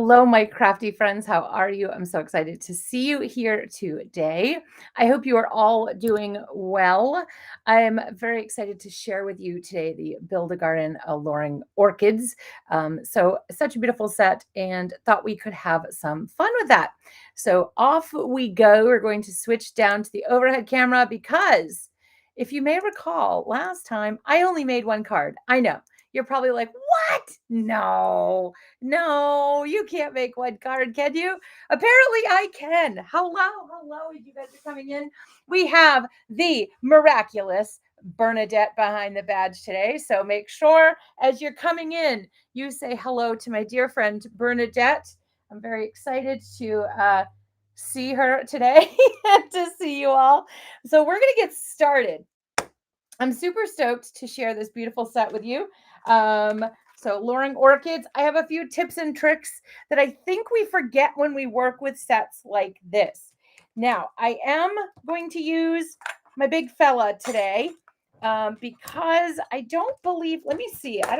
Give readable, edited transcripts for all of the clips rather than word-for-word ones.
Hello, my crafty friends. How are you? I'm so excited to see you here today. I hope you are all doing well. I'm very excited to share with you today the Build-A-Garden Alluring Orchids. So such a beautiful set and thought we could have some fun with that. So off we go. We're going to switch down to the overhead camera because if you may recall, last time I only made one card. I know. You're probably like, what? No, you can't make one card, can you? Apparently I can. Hello, you guys are coming in. We have the miraculous Bernadette behind the badge today. So make sure as you're coming in, you say hello to my dear friend Bernadette. I'm very excited to see her today and to see you all. So we're going to get started. I'm super stoked to share this beautiful set with you. So Alluring Orchids, I have a few tips and tricks that I think we forget when we work with sets like this. Now, I am going to use my big fella today because I don't believe, let me see, I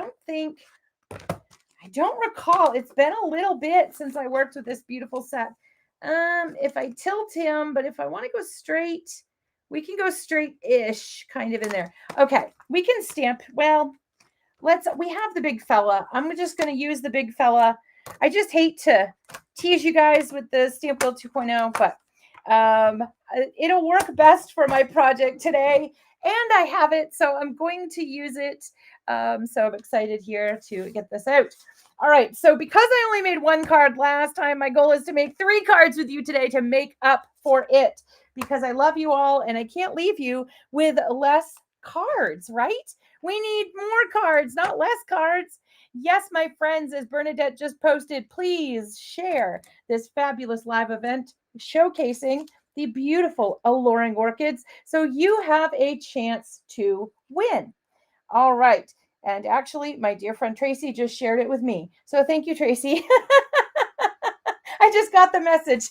don't recall. It's been a little bit since I worked with this beautiful set. If I tilt him, but if I want to go straight, we can go straight-ish kind of in there. Okay, we can stamp. Well, we have the big fella. I'm just going to use the big fella. I just hate to tease you guys with the Stamp Build 2.0, but it'll work best for my project today. And I have it, so I'm going to use it. So I'm excited here to get this out. All right, so because I only made one card last time, my goal is to make 3 cards with you today to make up for it because I love you all and I can't leave you with less cards, right? We need more cards, not less cards. Yes, my friends, as Bernadette just posted, please share this fabulous live event showcasing the beautiful Alluring Orchids so you have a chance to win. All right. And actually, my dear friend Tracy just shared it with me. So thank you, Tracy. I just got the message.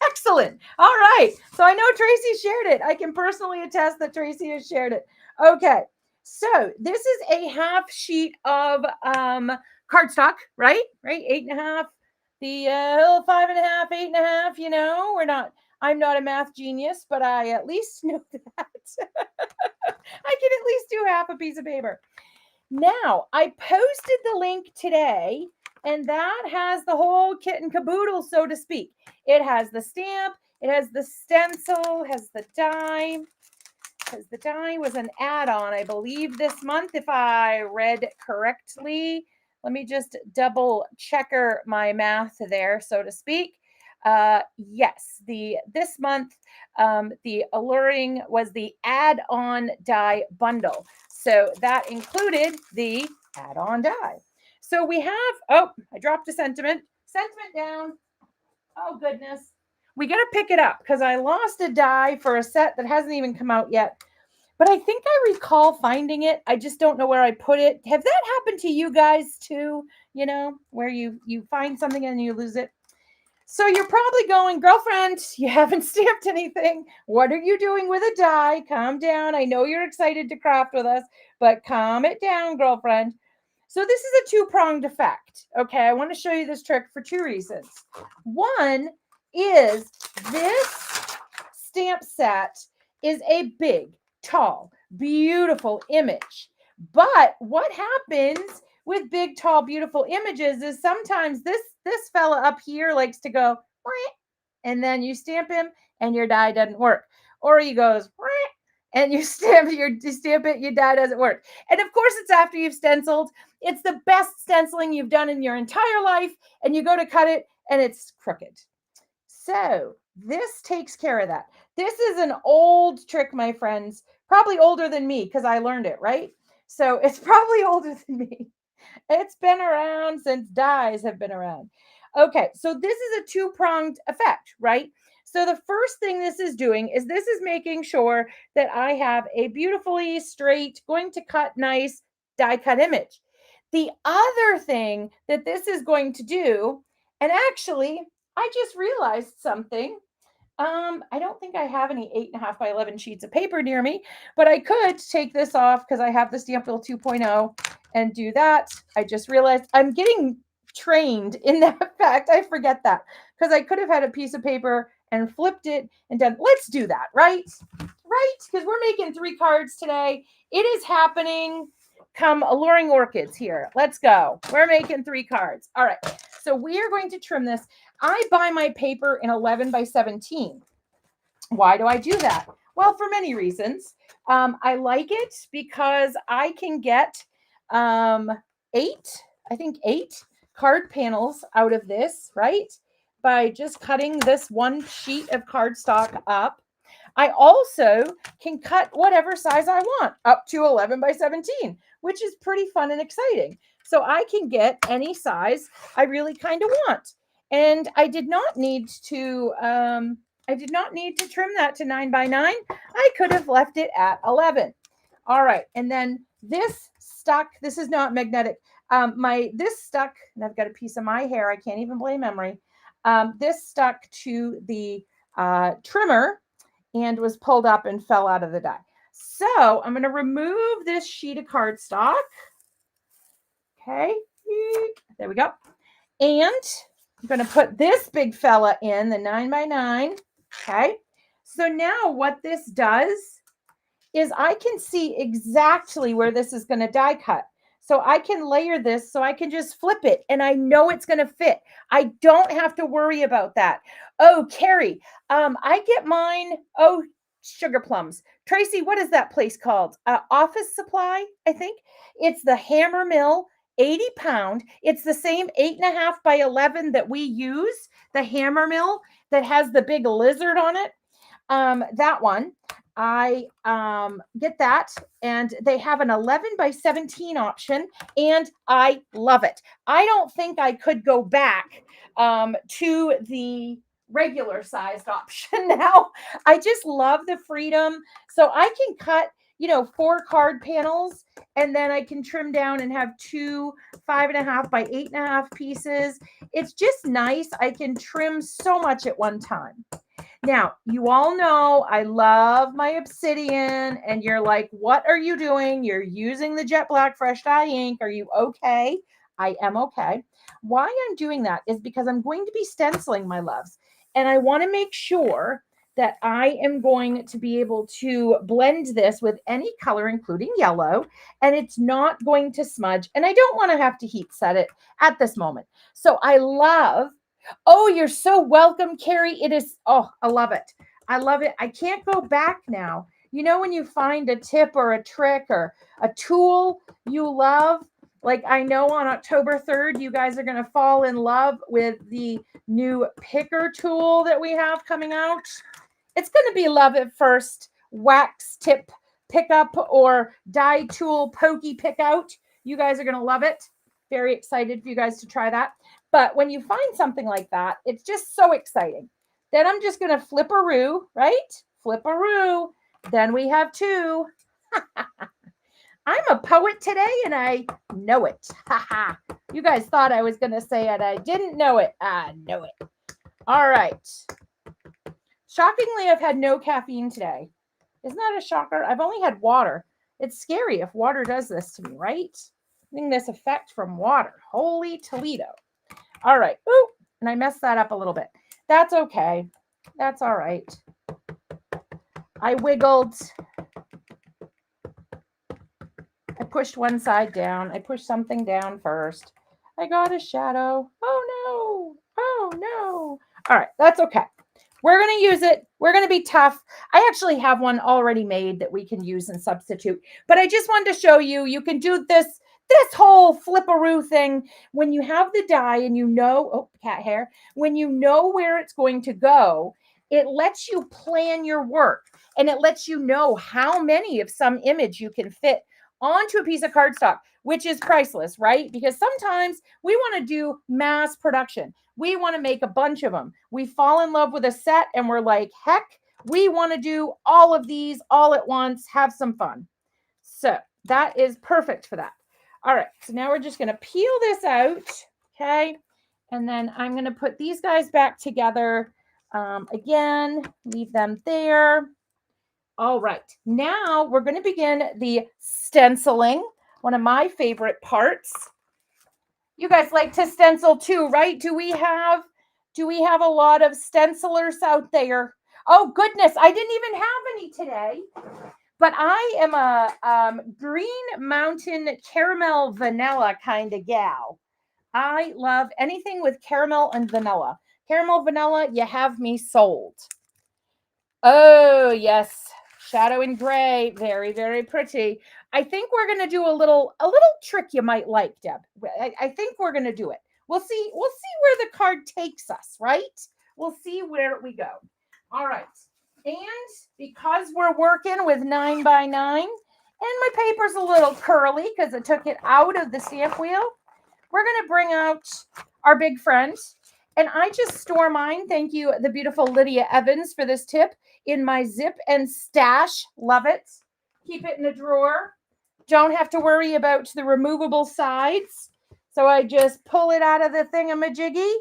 Excellent. All right. So I know Tracy shared it. I can personally attest that Tracy has shared it. Okay. So this is a half sheet of cardstock, right? 8.5. The 5.5, 8.5, you know, I'm not a math genius, but I at least know that. I can at least do half a piece of paper. Now, I posted the link today, and that has the whole kit and caboodle, so to speak. It has the stamp, it has the stencil, has the die. Because the die was an add-on, I believe, this month, if I read correctly. Let me just double checker my math there, so to speak. Yes, this month, the Alluring was the add-on die bundle. So that included the add-on die. So we have, oh, I dropped a sentiment down. Oh, goodness. We got to pick it up because I lost a die for a set that hasn't even come out yet. But I think I recall finding it. I just don't know where I put it. Have that happened to you guys too? You know, where you find something and you lose it? So you're probably going, girlfriend, you haven't stamped anything. What are you doing with a die? Calm down. I know you're excited to craft with us, but calm it down, girlfriend. So this is a 2-pronged effect. Okay, I want to show you this trick for 2 reasons. One is this stamp set is a big, tall, beautiful image. But what happens with big, tall, beautiful images is sometimes this fella up here likes to go, and then you stamp him and your die doesn't work. Or he goes, and you stamp it, your die doesn't work. And of course, it's after you've stenciled. It's the best stenciling you've done in your entire life, and you go to cut it, and it's crooked. So this takes care of that. This is an old trick, my friends, probably older than me because I learned it, right? So it's probably older than me. It's been around since dies have been around. Okay, so this is a 2-pronged effect, right? So the first thing this is doing is this is making sure that I have a beautifully straight, going to cut nice die cut image. The other thing that this is going to do, and actually, I just realized something. I don't think I have any 8.5 by 11 sheets of paper near me, but I could take this off because I have the Stamp Build 2.0 and do that. I just realized I'm getting trained in that fact. I forget that because I could have had a piece of paper and flipped it and done. Let's do that, right? Right? Because we're making 3 cards today. It is happening. Come Alluring Orchids here. Let's go. We're making 3 cards. All right. So we are going to trim this. I buy my paper in 11 by 17. Why do I do that? Well, for many reasons. I like it because I can get 8 card panels out of this, right? By just cutting this one sheet of cardstock up. I also can cut whatever size I want up to 11 by 17, which is pretty fun and exciting. So I can get any size I really kind of want. And I did not need to trim that to 9 by 9. I could have left it at 11. All right. And then this stuck. This is not magnetic. This stuck, and I've got a piece of my hair. I can't even blame memory. This stuck to the trimmer and was pulled up and fell out of the die. So I'm going to remove this sheet of cardstock. Okay. There we go. And I'm going to put this big fella in the 9 by 9. Okay. So now what this does is I can see exactly where this is going to die cut. So I can layer this so I can just flip it and I know it's going to fit. I don't have to worry about that. Oh, Carrie, I get mine. Oh, Sugar Plums. Tracy, what is that place called? Office Supply, I think. It's the Hammer Mill, 80 pound. It's the same 8.5 by 11 that we use, the Hammer Mill that has the big lizard on it. That one. I get that, and they have an 11 by 17 option, and I love it. I don't think I could go back to the regular sized option now. I just love the freedom. So I can cut, 4 card panels, and then I can trim down and have 2 5.5 by 8.5 pieces. It's just nice. I can trim so much at one time. Now, you all know I love my obsidian, and you're like, what are you doing? You're using the Jet Black Fresh Dye ink. Are you okay? I am okay. Why I'm doing that is because I'm going to be stenciling, my loves, and I want to make sure that I am going to be able to blend this with any color, including yellow, and it's not going to smudge, and I don't want to have to heat set it at this moment. So I love. Oh, you're so welcome, Carrie. It is. Oh, I love it. I love it. I can't go back now. When you find a tip or a trick or a tool you love, like I know on October 3rd, you guys are going to fall in love with the new picker tool that we have coming out. It's going to be love at first wax tip pickup or die tool pokey pick out. You guys are going to love it. Very excited for you guys to try that. But when you find something like that, it's just so exciting. Then I'm just going to flip-a-roo, right? Flip-a-roo. Then we have 2. I'm a poet today, and I know it. You guys thought I was going to say it. I didn't know it. I know it. All right. Shockingly, I've had no caffeine today. Isn't that a shocker? I've only had water. It's scary if water does this to me, right? Getting this effect from water. Holy Toledo. All right. Ooh, and I messed that up a little bit. That's okay. That's all right. I wiggled. I pushed one side down. I pushed something down first. I got a shadow. Oh, no. Oh, no. All right. That's okay. We're going to use it. We're going to be tough. I actually have one already made that we can use and substitute. But I just wanted to show you, you can do this whole flip-a-roo thing when you have the die and oh, cat hair, when you know where it's going to go, it lets you plan your work, and it lets you know how many of some image you can fit onto a piece of cardstock, which is priceless, right? Because sometimes we want to do mass production. We want to make a bunch of them. We fall in love with a set and we're like, heck, we want to do all of these all at once, have some fun. So that is perfect for that. All right, so now we're just going to peel this out, okay? And then I'm going to put these guys back together. Again, leave them there. All right, now we're going to begin the stenciling, one of my favorite parts. You guys like to stencil too, right? Do we have a lot of stencilers out there? Oh goodness, I didn't even have any today. But I am a Green Mountain caramel vanilla kind of gal. I love anything with caramel and vanilla. Caramel vanilla, you have me sold. Oh, yes. Shadow and gray. Very, very pretty. I think we're going to do a little trick you might like, Deb. I think we're going to do it. We'll see where the card takes us, right? We'll see where we go. All right. And because we're working with 9x9, and my paper's a little curly because I took it out of the stamp wheel, we're going to bring out our big friend. And I just store mine. Thank you, the beautiful Lydia Evans, for this tip, in my zip and stash. Love it. Keep it in a drawer. Don't have to worry about the removable sides. So I just pull it out of the thingamajiggy.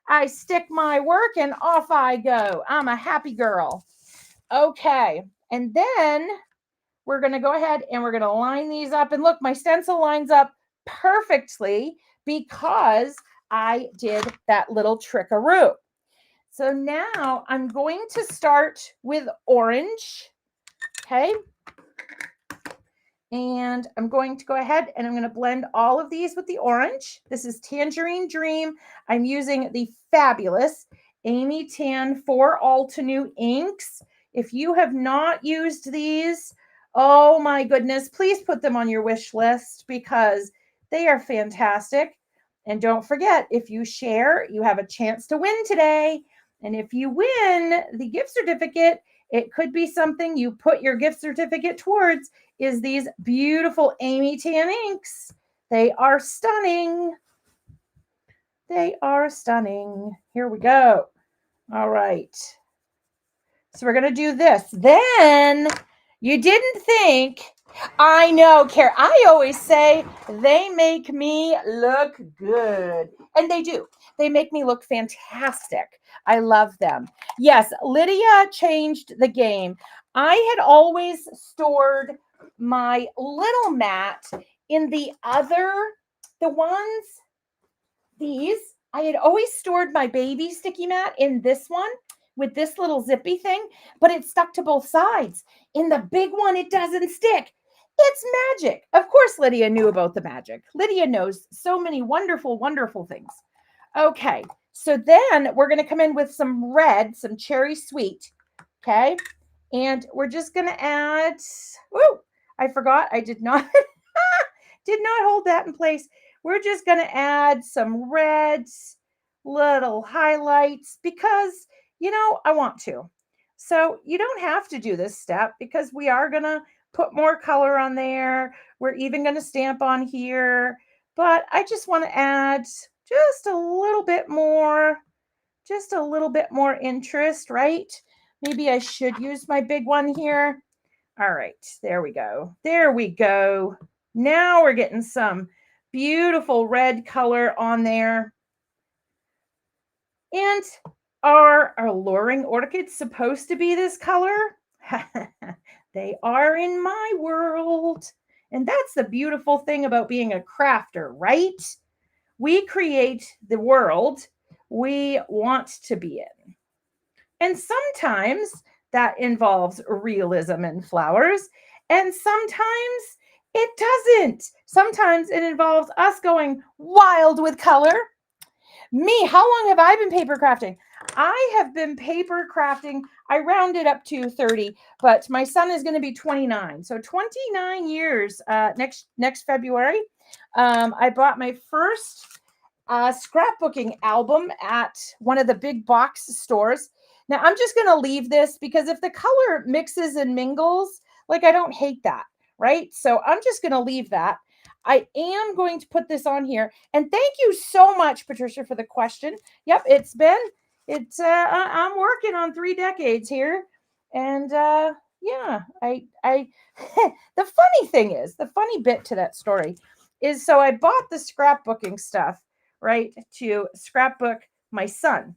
I stick my work and off I go. I'm a happy girl. Okay. And then we're going to go ahead and we're going to line these up. And look, my stencil lines up perfectly because I did that little trickaroo. So now I'm going to start with orange. Okay. And I'm going to go ahead and I'm going to blend all of these with the orange. This is Tangerine Dream. I'm using the fabulous Amy Tan 4 Altenew inks. If you have not used these, oh my goodness, please put them on your wish list because they are fantastic. And don't forget, if you share, you have a chance to win today. And if you win the gift certificate, it could be something you put your gift certificate towards is these beautiful Amy Tan inks. They are stunning. They are stunning. Here we go. All right. So we're going to do this. Then you didn't think, I know, Kara, I always say they make me look good. And they do. They make me look fantastic. I love them. Yes, Lydia changed the game. I had always stored my little mat in the ones, these. I had always stored my baby sticky mat in this one with this little zippy thing, but it stuck to both sides. In the big one, it doesn't stick. It's magic. Of course, Lydia knew about the magic. Lydia knows so many wonderful, wonderful things. Okay, so then we're going to come in with some red, some cherry sweet. Okay, and we're just going to add, oh, I forgot. I did not hold that in place. We're just going to add some reds, little highlights because, I want to. So you don't have to do this step because we are going to put more color on there. We're even going to stamp on here, but I just want to add just a little bit more interest, right? Maybe I should use my big one here. All right, there we go. There we go. Now we're getting some beautiful red color on there. And are Alluring Orchids supposed to be this color? They are in my world. And that's the beautiful thing about being a crafter, right? We create the world we want to be in. And sometimes that involves realism and flowers, and sometimes it doesn't. Sometimes it involves us going wild with color. Me, how long have I been paper crafting? I have been paper crafting, I rounded up to 30, but my son is going to be 29. So 29 years next February. I bought my first scrapbooking album at one of the big box stores. Now, I'm just going to leave this because if the color mixes and mingles, I don't hate that, right? So I'm just going to leave that. I am going to put this on here. And thank you so much, Patricia, for the question. Yep, I'm working on 3 decades here. And yeah, the funny thing is, the funny bit to that story is, so I bought the scrapbooking stuff, right, to scrapbook my son.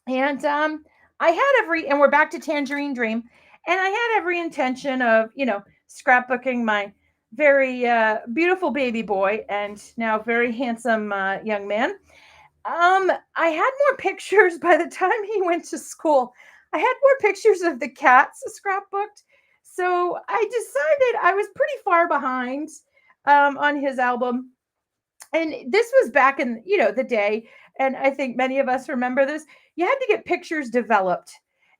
And and we're back to Tangerine Dream. And I had every intention of, scrapbooking very beautiful baby boy and now very handsome young man. I had more pictures by the time he went to school. I had more pictures of the cats scrapbooked. So I decided I was pretty far behind on his album. And this was back in, the day. And I think many of us remember this. You had to get pictures developed.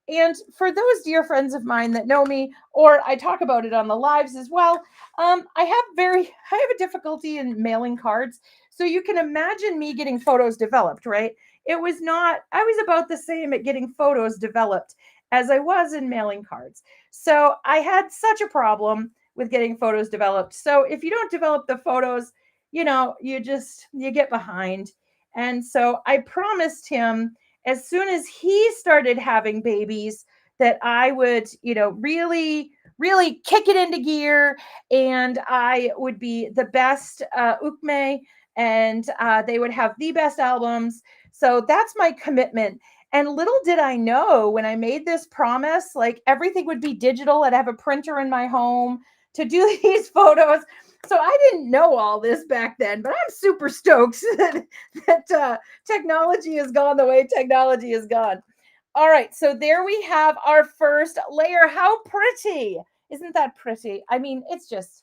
And for those dear friends of mine that know me, or I talk about it on the lives as well, I have a difficulty in mailing cards. So you can imagine me getting photos developed, right? It was not, I was about the same at getting photos developed as I was in mailing cards. So I had such a problem with getting photos developed. So if you don't develop the photos, you get behind. And so I promised him as soon as he started having babies that I would, really, really kick it into gear and I would be the best ukme and they would have the best albums. So that's my commitment. And little did I know when I made this promise, like everything would be digital. I'd have a printer in my home to do these photos. So I didn't know all this back then, but I'm super stoked that technology has gone the way technology has gone. All right, so there we have our first layer. How pretty! Isn't that pretty? I mean, it's just,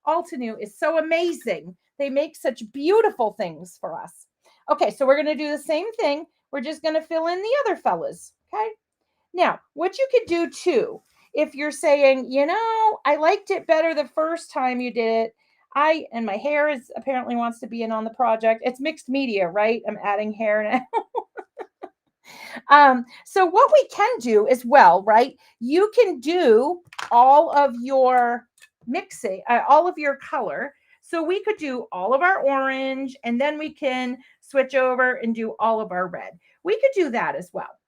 Altenew is so amazing. They make such beautiful things for us. Okay, so we're going to do the same thing. We're just going to fill in the other fellas, okay? Now, what you could do too, if you're saying, I liked it better the first time you did it. And my hair is apparently wants to be in on the project. It's mixed media, right? I'm adding hair now. So what we can do as well, right? You can do all of your mixing, all of your color. So we could do all of our orange and then we can switch over and do all of our red. We could do that as well.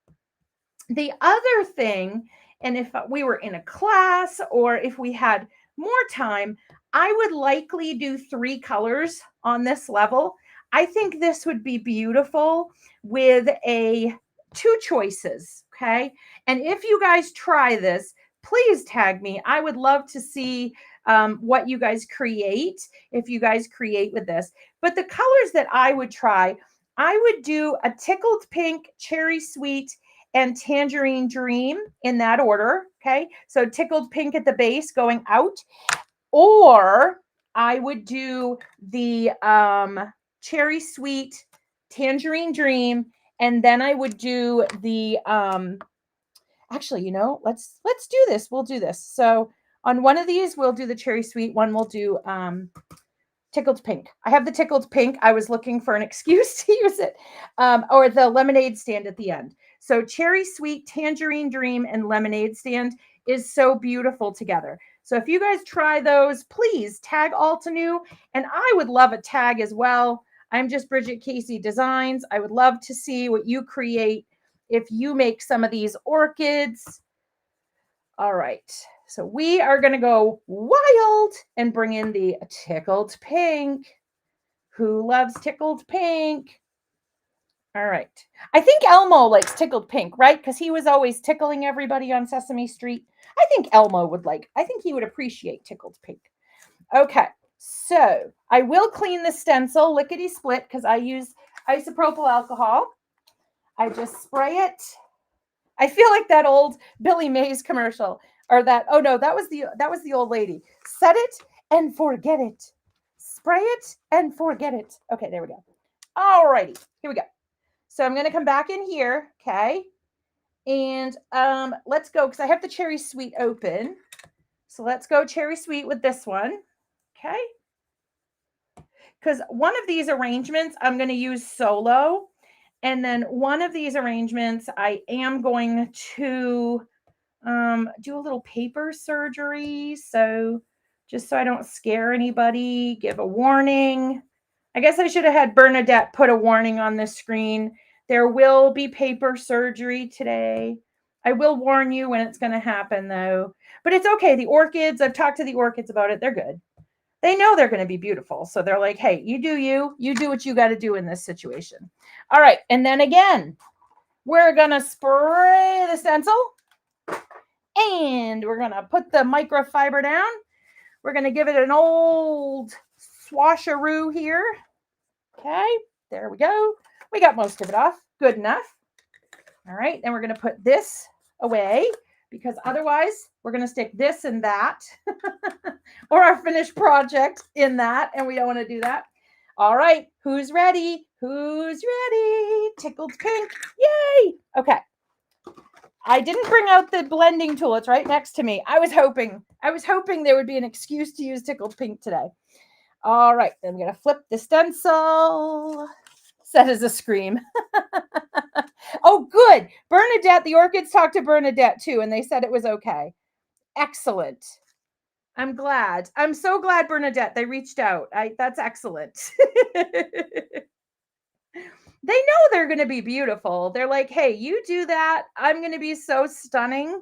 The other thing, and if we were in a class or if we had more time, I would likely do 3 colors on this level. I think this would be beautiful with 2 choices, okay? And if you guys try this, please tag me. I would love to see what you guys create, if you guys create with this. But the colors that I would try, I would do a tickled pink, cherry sweet, and tangerine dream in that order. Okay. So tickled pink at the base going out, or I would do the cherry sweet, tangerine dream, and then I would do the actually, let's do this. We'll do this. So on one of these, we'll do the cherry sweet, one we'll do tickled pink. I have the tickled pink. I was looking for an excuse to use it, or the lemonade stand at the end. So cherry sweet, tangerine dream, and lemonade stand is so beautiful together. So if you guys try those, please tag Altenew, and I would love a tag as well. I'm just Bridget Casey Designs. I would love to see what you create if you make some of these orchids. All right. So we are going to go wild and bring in the tickled pink. Who loves tickled pink? All right. I think Elmo likes tickled pink, right? Because he was always tickling everybody on Sesame Street. I think I think he would appreciate tickled pink. Okay. So I will clean the stencil lickety split because I use isopropyl alcohol. I just spray it. I feel like that old Billy Mays commercial. Or that, oh no, that was the old lady. Set it and forget it. Spray it and forget it. Okay, there we go. All righty, here we go. So I'm going to come back in here, okay? And let's go, because I have the cherry sweet open. So let's go cherry sweet with this one, okay? Because one of these arrangements I'm going to use solo. And then one of these arrangements I am going to do a little paper surgery. So just so I don't scare anybody, give a warning. I guess I should have had Bernadette put a warning on the screen. There will be paper surgery today. I will warn you when it's going to happen though, but it's okay. The orchids, I've talked to the orchids about it. They're good. They know they're going to be beautiful. So they're like, hey, you do what you got to do in this situation. All right. And then again, we're going to spray the stencil. And we're going to put the microfiber down. We're going to give it an old swasheroo here. Okay, there we go. We got most of it off. Good enough. All right, then we're going to put this away because otherwise we're going to stick this in that or our finished project in that, and we don't want to do that. All right, who's ready? Who's ready? Tickled pink. Yay! Okay. I didn't bring out the blending tool. It's right next to me. I was hoping there would be an excuse to use tickled pink today. All right, then I'm going to flip the stencil. Set as a scream. Oh, good. Bernadette, the orchids talked to Bernadette too, and they said it was okay. Excellent. I'm glad. I'm so glad, Bernadette, they reached out. That's excellent. They know they're going to be beautiful. They're like, hey, you do that. I'm going to be so stunning.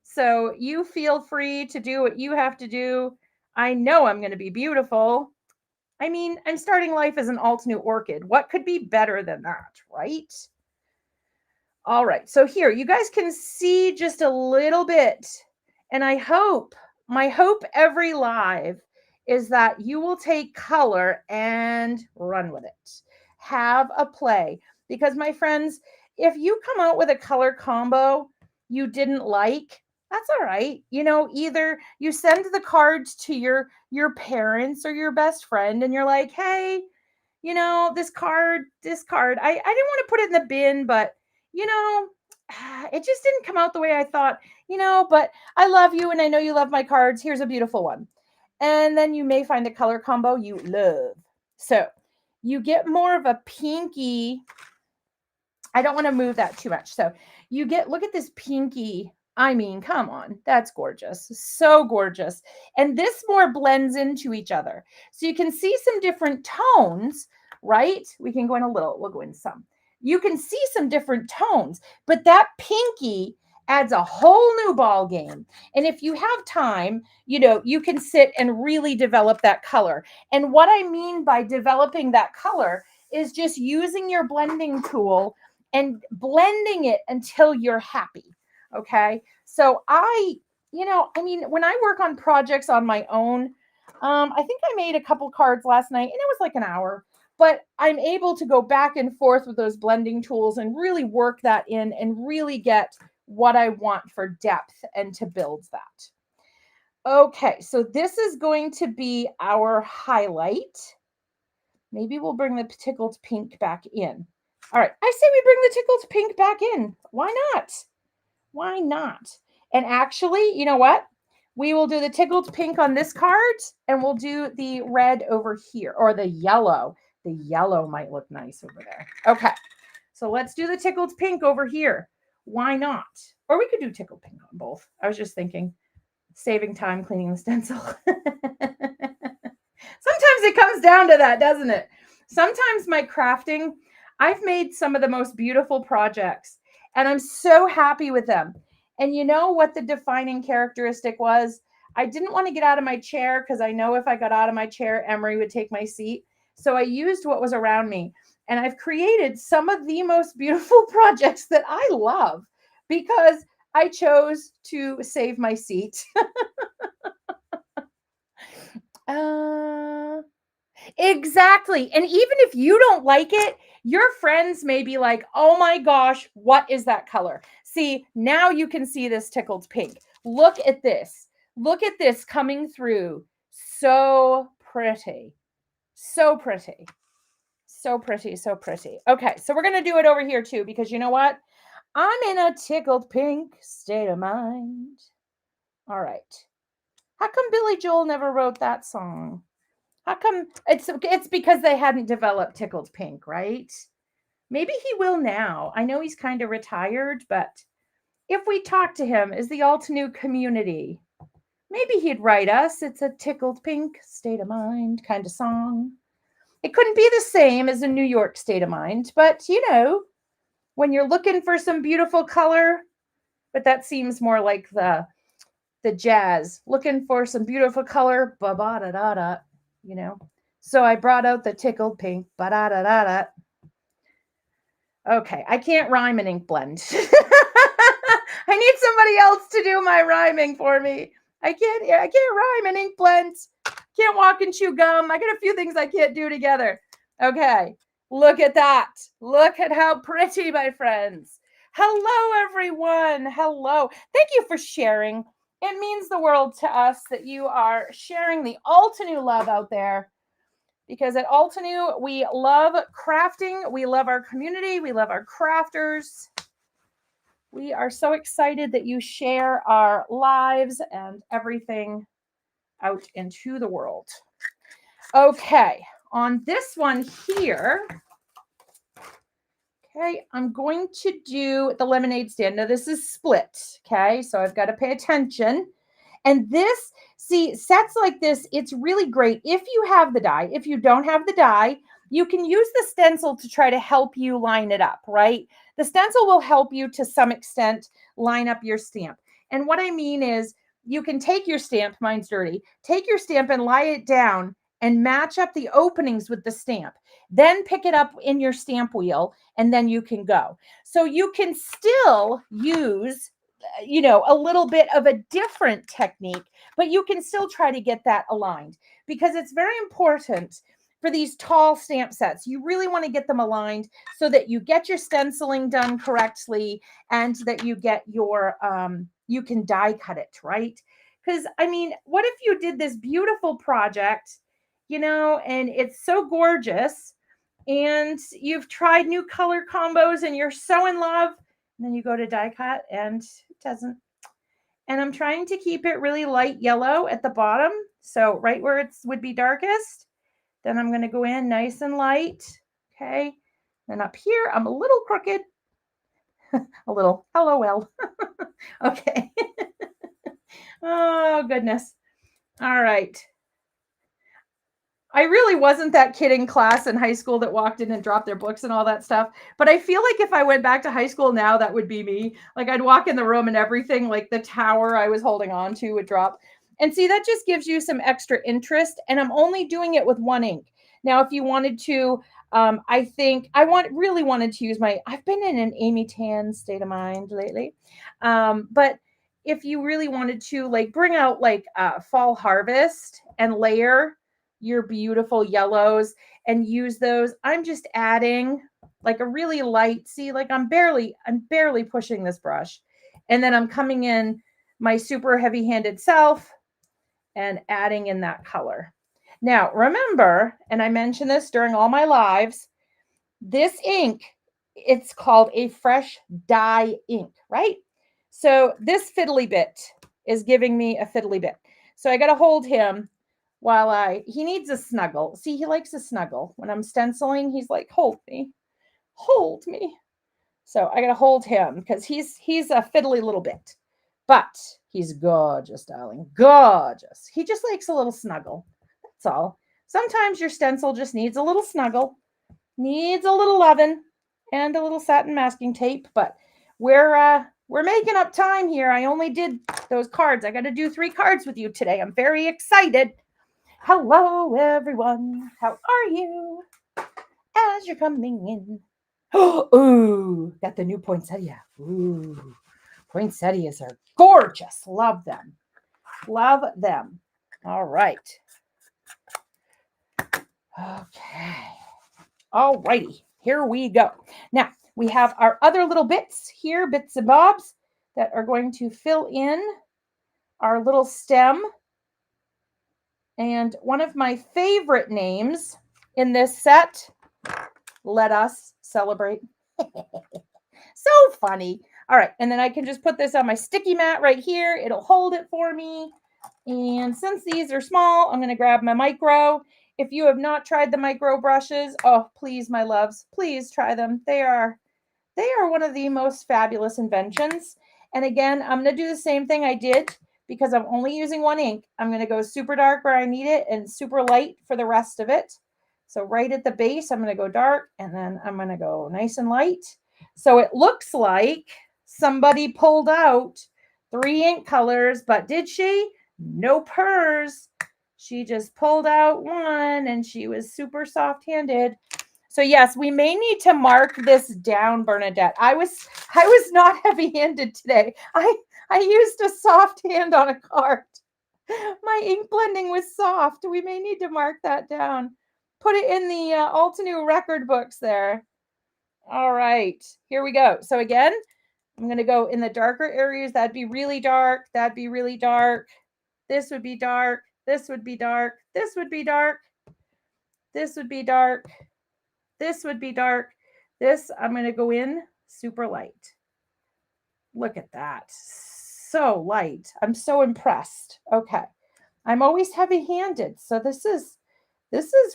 So you feel free to do what you have to do. I know I'm going to be beautiful. I mean, I'm starting life as an Altenew orchid. What could be better than that, right? All right. So here, you guys can see just a little bit. And my hope every live is that you will take color and run with it. Have a play. Because my friends, if you come out with a color combo you didn't like, that's all right. You know, either you send the cards to your parents or your best friend and you're like, hey, you know, this card, I didn't want to put it in the bin, but you know, it just didn't come out the way I thought, you know, but I love you and I know you love my cards. Here's a beautiful one. And then you may find a color combo you love. So you get more of a pinky. I don't want to move that too much. So you get, look at this pinky. I mean, come on, that's gorgeous. So gorgeous. And this more blends into each other. So you can see some different tones, right? We can go in a little, we'll go in some. You can see some different tones, but that pinky adds a whole new ball game. And if you have time, you know, you can sit and really develop that color. And what I mean by developing that color is just using your blending tool and blending it until you're happy. Okay. So when I work on projects on my own, I think I made a couple cards last night and it was like an hour, but I'm able to go back and forth with those blending tools and really work that in and really get what I want for depth and to build that. Okay. So this is going to be our highlight. Maybe we'll bring the tickled pink back in. All right, I say we bring the tickled pink back in. Why not? Why not? And actually, you know what? We will do the tickled pink on this card and we'll do the red over here or the yellow. The yellow might look nice over there. Okay, so let's do the tickled pink over here. Why not? Or we could do tickled pink on both. I was just thinking, saving time cleaning the stencil. Sometimes it comes down to that, doesn't it? Sometimes my crafting, I've made some of the most beautiful projects and I'm so happy with them. And you know what the defining characteristic was? I didn't want to get out of my chair because I know if I got out of my chair, Emery would take my seat. So I used what was around me. And I've created some of the most beautiful projects that I love because I chose to save my seat. Exactly. And even if you don't like it, your friends may be like, oh my gosh, what is that color? See, now you can see this tickled pink. Look at this. Look at this coming through. So pretty. So pretty. So pretty. So pretty. Okay, so we're going to do it over here too, because you know what? I'm in a tickled pink state of mind. All right. How come Billy Joel never wrote that song? How come? It's because they hadn't developed tickled pink, right? Maybe he will now. I know he's kind of retired, but if we talk to him as the Altenew community, maybe he'd write us. It's a tickled pink state of mind kind of song. It couldn't be the same as a New York state of mind, but you know, when you're looking for some beautiful color, but that seems more like the jazz, looking for some beautiful color, ba-ba-da-da-da. You know, so I brought out the tickled pink, ba-da-da-da-da. Okay, I can't rhyme an ink blend. I need somebody else to do my rhyming for me. I can't rhyme and ink blends. Can't walk and chew gum. I got a few things I can't do together. Okay, look at that. Look at how pretty, my friends. Hello, everyone. Hello. Thank you for sharing. It means the world to us that you are sharing the Altenew love out there. Because at Altenew, we love crafting. We love our community. We love our crafters. We are so excited that you share our lives and everything out into the world. Okay, on this one here, okay, I'm going to do the lemonade stand. Now this is split, okay, so I've got to pay attention. And this, see, sets like this, it's really great if you have the die. If you don't have the die, you can use the stencil to try to help you line it up, right? The stencil will help you to some extent line up your stamp. And what I mean is you can take your stamp, mine's dirty, take your stamp and lie it down and match up the openings with the stamp. Then pick it up in your stamp wheel and then you can go. So you can still use, you know, a little bit of a different technique, but you can still try to get that aligned because it's very important for these tall stamp sets. You really want to get them aligned so that you get your stenciling done correctly and that you get your, you can die cut it, right? Because I mean, what if you did this beautiful project, you know, and it's so gorgeous and you've tried new color combos and you're so in love, and then you go to die cut and it doesn't. And I'm trying to keep it really light yellow at the bottom. So right where it would be darkest, then I'm going to go in nice and light. Okay. And up here, I'm a little crooked. A little, LOL. Okay. Oh, goodness. All right. I really wasn't that kid in class in high school that walked in and dropped their books and all that stuff. But I feel like if I went back to high school now, that would be me. Like I'd walk in the room and everything, like the tower I was holding on to would drop. And see, that just gives you some extra interest. And I'm only doing it with one ink. Now, if you wanted to, I think I really wanted to use I've been in an Amy Tan state of mind lately. But if you really wanted to like bring out like fall harvest and layer your beautiful yellows and use those, I'm just adding like a really light, see, like I'm barely pushing this brush. And then I'm coming in my super heavy-handed self and adding in that color. Now, remember, and I mentioned this during all my lives, this ink, it's called a fresh dye ink, right? So this fiddly bit is giving me a fiddly bit. So I got to hold him while he needs a snuggle. See, he likes a snuggle. When I'm stenciling, he's like, hold me. So I got to hold him because he's a fiddly little bit. But he's gorgeous, darling. Gorgeous. He just likes a little snuggle. That's all. Sometimes your stencil just needs a little snuggle, needs a little loving, and a little satin masking tape. But we're making up time here. I only did those cards. I got to do 3 cards with you today. I'm very excited. Hello, everyone. How are you? As you're coming in. Oh, got the new poinsettia. Ooh, poinsettias are gorgeous. Love them. Love them. All right. Okay. All righty. Here we go. Now, we have our other little bits here, bits and bobs, that are going to fill in our little stem. And one of my favorite names in this set, Let Us Celebrate. So funny. All right. And then I can just put this on my sticky mat right here. It'll hold it for me. And since these are small, I'm going to grab my micro. If you have not tried the micro brushes, oh, please, my loves, please try them. They are one of the most fabulous inventions. And again, I'm going to do the same thing I did because I'm only using one ink. I'm going to go super dark where I need it and super light for the rest of it. So right at the base, I'm going to go dark and then I'm going to go nice and light. So it looks like somebody pulled out 3 ink colors, but did she? Nope, hers. She just pulled out one and she was super soft-handed. So yes, we may need to mark this down, Bernadette. I was not heavy-handed today. I used a soft hand on a card. My ink blending was soft. We may need to mark that down. Put it in the Altenew record books there. All right, here we go. So again, I'm going to go in the darker areas. That'd be really dark. That'd be really dark. This would be dark. This would be dark. This would be dark. This would be dark. This would be dark. This, I'm going to go in super light. Look at that. So light. I'm so impressed. Okay. I'm always heavy-handed. So this is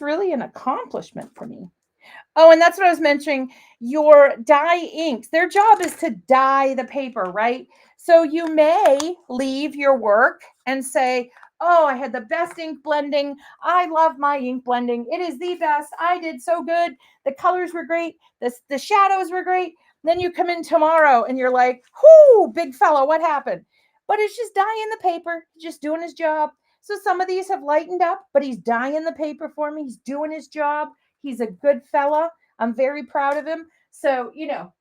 really an accomplishment for me. Oh, and that's what I was mentioning. Your dye inks, their job is to dye the paper, right? So you may leave your work and say, oh, I had the best ink blending. I love my ink blending. It is the best. I did so good. The colors were great. The shadows were great. Then you come in tomorrow and you're like, whoo, big fellow, what happened? But it's just dyeing the paper, just doing his job. So some of these have lightened up, but he's dyeing the paper for me. He's doing his job. He's a good fella. I'm very proud of him. So,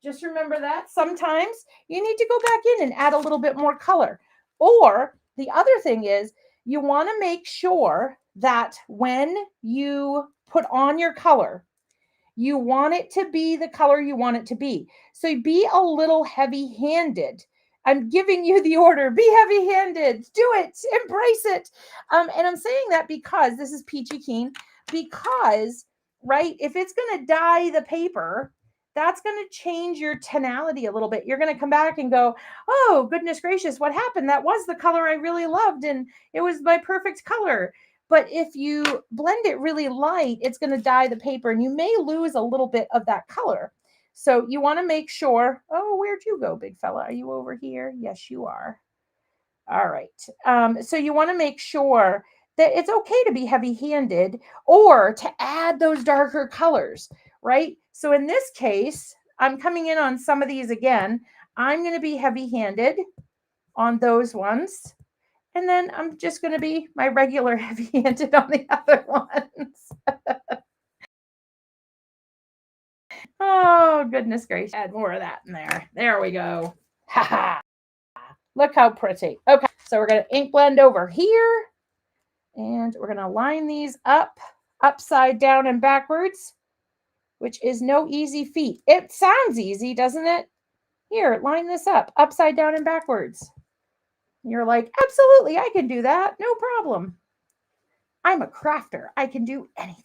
just remember that sometimes you need to go back in and add a little bit more color. Or the other thing is you want to make sure that when you put on your color, you want it to be the color you want it to be. So be a little heavy-handed. I'm giving you the order. Be heavy-handed. Do it. Embrace it. And I'm saying that because this is Peachy Keen. Because, right, if it's going to dye the paper, that's going to change your tonality a little bit. You're going to come back and go, oh, goodness gracious, what happened? That was the color I really loved, and it was my perfect color. But if you blend it really light, it's going to dye the paper, and you may lose a little bit of that color. So you want to make sure, oh, where'd you go, big fella? Are you over here? Yes, you are. All right. So you want to make sure that it's okay to be heavy-handed or to add those darker colors, right? So in this case, I'm coming in on some of these again. I'm going to be heavy-handed on those ones. And then I'm just going to be my regular heavy-handed on the other ones. Oh, goodness gracious. Add more of that in there. There we go. Ha ha. Look how pretty. Okay, so we're going to ink blend over here. And we're going to line these up, upside down and backwards, which is no easy feat. It sounds easy, doesn't it? Here, line this up, upside down and backwards. You're like, absolutely, I can do that. No problem. I'm a crafter. I can do anything.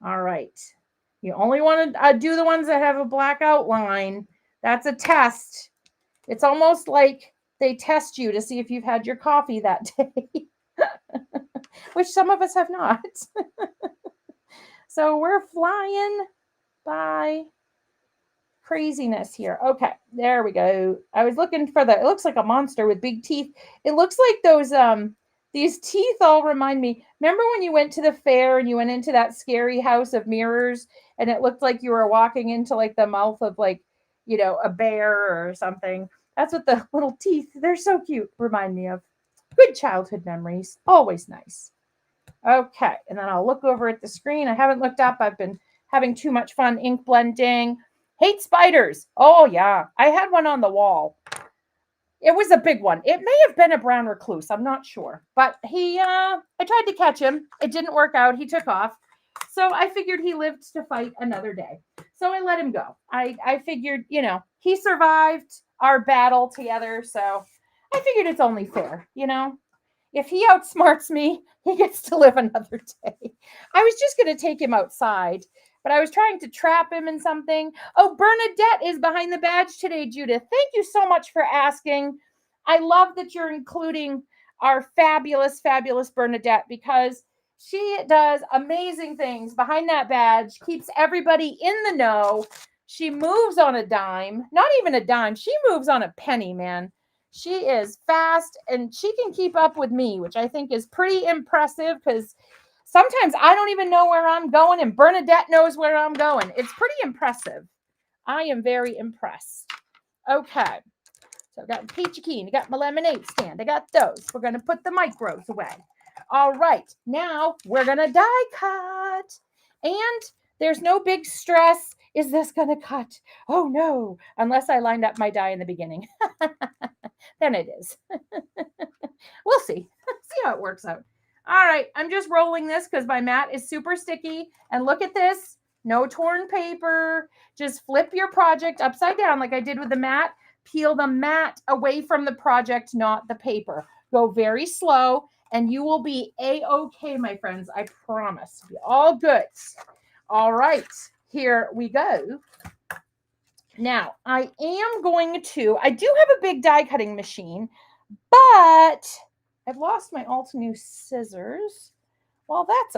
All right. You only want to do the ones that have a black outline. That's a test. It's almost like they test you to see if you've had your coffee that day, which some of us have not. So we're flying by craziness here. Okay, there we go. I was looking for it looks like a monster with big teeth. It looks like those these teeth all remind me. Remember when you went to the fair and you went into that scary house of mirrors and it looked like you were walking into like the mouth of like, a bear or something? That's what the little teeth, they're so cute, remind me of. Good childhood memories. Always nice. Okay, and then I'll look over at the screen. I haven't looked up. I've been having too much fun ink blending. Hate spiders. Oh, yeah. I had one on the wall. It was a big one. It may have been a brown recluse. I'm not sure. But I tried to catch him. It didn't work out. He took off. So I figured he lived to fight another day. So I let him go. I figured, he survived our battle together. So I figured it's only fair, If he outsmarts me, he gets to live another day. I was just going to take him outside, but I was trying to trap him in something. Oh, Bernadette is behind the badge today, Judith. Thank you so much for asking. I love that you're including our fabulous, fabulous Bernadette because she does amazing things behind that badge, keeps everybody in the know. She moves on a dime, not even a dime. She moves on a penny, man. She is fast and she can keep up with me, which I think is pretty impressive because sometimes I don't even know where I'm going and Bernadette knows where I'm going. It's pretty impressive. I am very impressed. Okay. So I've got Peachy Keen. I got my lemonade stand. I got those. We're going to put the micros away. All right. Now we're going to die cut. And there's no big stress. Is this going to cut? Oh, no. Unless I lined up my die in the beginning. Then it is. We'll see. how it works out. All right, I'm just rolling this because my mat is super sticky. And look at this, no torn paper. Just flip your project upside down like I did with the mat. Peel the mat away from the project, not the paper. Go very slow and you will be A-okay, my friends. I promise. Be all good. All right, here we go. Now, I do have a big die cutting machine, but I've lost my Altenew scissors. Well, that's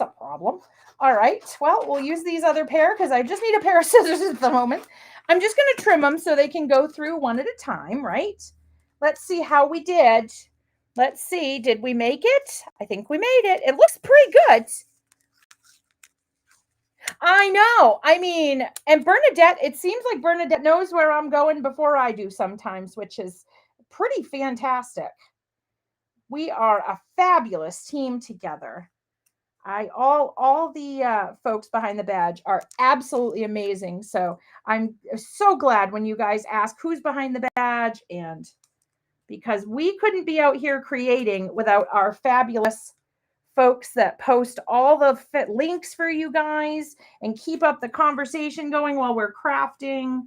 a problem. All right, well, we'll use these other pair because I just need a pair of scissors at the moment. I'm just going to trim them so they can go through one at a time, right? Let's see how we did. Let's see, did we make it? I think we made it. It looks pretty good. I know. I mean, and Bernadette, it seems like Bernadette knows where I'm going before I do sometimes, which is pretty fantastic. We are a fabulous team together. All the folks behind the badge are absolutely amazing. So I'm so glad when you guys ask who's behind the badge, and because we couldn't be out here creating without our fabulous folks that post all the links for you guys and keep up the conversation going while we're crafting.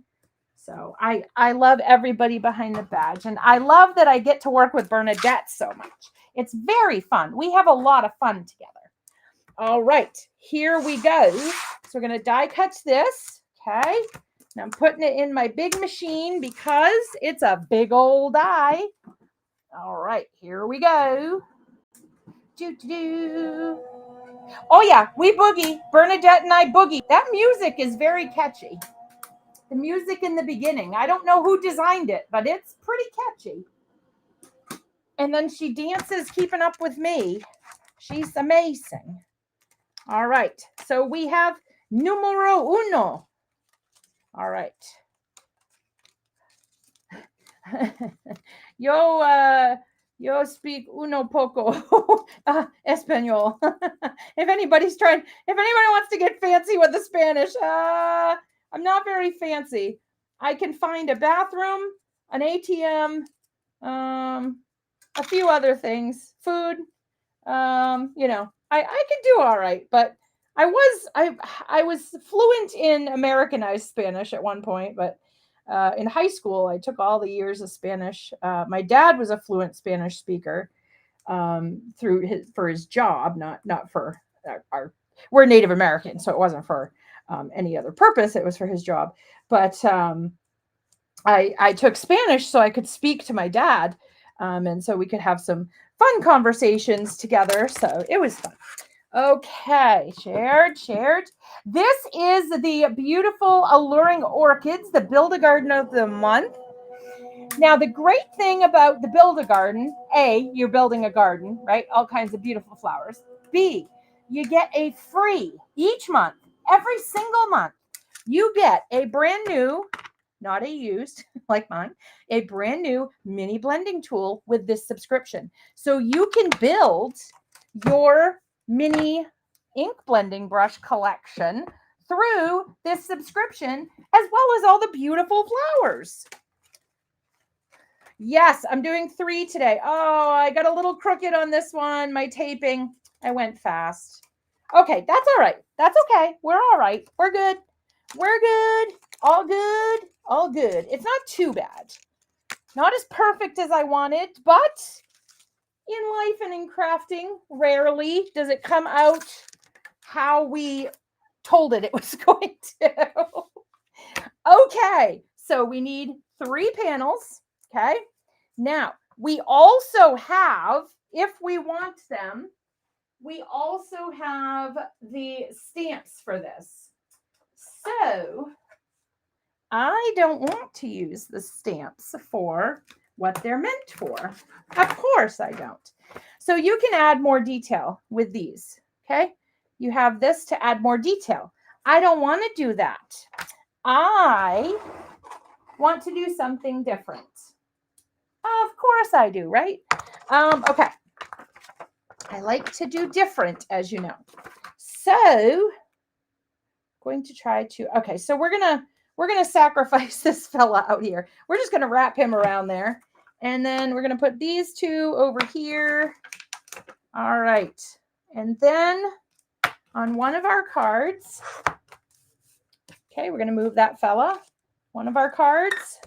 So I love everybody behind the badge, and I love that I get to work with Bernadette so much. It's very fun. We have a lot of fun together. All right, here we go. So we're going to die cut this. Okay. And I'm putting it in my big machine because it's a big old die. All right, here we go. Oh yeah, we boogie. Bernadette and I boogie. That music is very catchy. The music in the beginning. I don't know who designed it, but it's pretty catchy. And then she dances keeping up with me. She's amazing. All right, so we have numero uno. All right. Yo speak uno poco español. If anyone wants to get fancy with the Spanish, I'm not very fancy. I can find a bathroom, an ATM, a few other things, food. I can do all right, but I was fluent in Americanized Spanish at one point, but in high school, I took all the years of Spanish. My dad was a fluent Spanish speaker for his job, not for we're Native American, so it wasn't for any other purpose. It was for his job. But I took Spanish so I could speak to my dad, and so we could have some fun conversations together. So it was fun. Okay, shared. This is the beautiful Alluring Orchids, the Build-A-Garden of the month. Now, the great thing about the Build-A-Garden, A, you're building a garden, right? All kinds of beautiful flowers. B, you get a free, each month, every single month, you get a brand new, not a used like mine, a brand new mini blending tool with this subscription. So you can build your mini ink blending brush collection through this subscription, as well as all the beautiful flowers. Yes, I'm doing 3 today. Oh, I got a little crooked on this one. My taping, I went fast. Okay, that's all right. That's okay. We're all right. We're good. We're good. All good. All good. It's not too bad. Not as perfect as I wanted, but in life and in crafting, rarely does it come out how we told it was going to. Okay, so we need 3 panels. Okay, now we also have, if we want them, we also have the stamps for this. So I don't want to use the stamps for what they're meant for. Of course I don't. So you can add more detail with these, okay? You have this to add more detail. I don't want to do that. I want to do something different. Of course I do, right? Okay. I like to do different, as you know. So going to try to, okay, so we're gonna sacrifice this fella out here. We're just gonna wrap him around there And then we're going to put these two over here. All right. And then on one of our cards, okay, we're going to move that fella. One of our cards.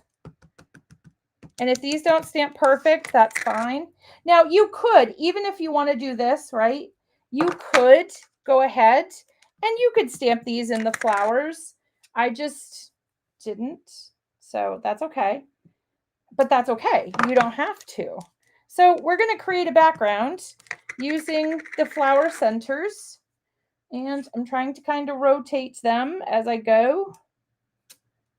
And if these don't stamp perfect, that's fine. Now you could, even if you want to do this, right? You could go ahead and you could stamp these in the flowers. I just didn't. So that's okay. But that's okay. You don't have to. So we're going to create a background using the flower centers. And I'm trying to kind of rotate them as I go.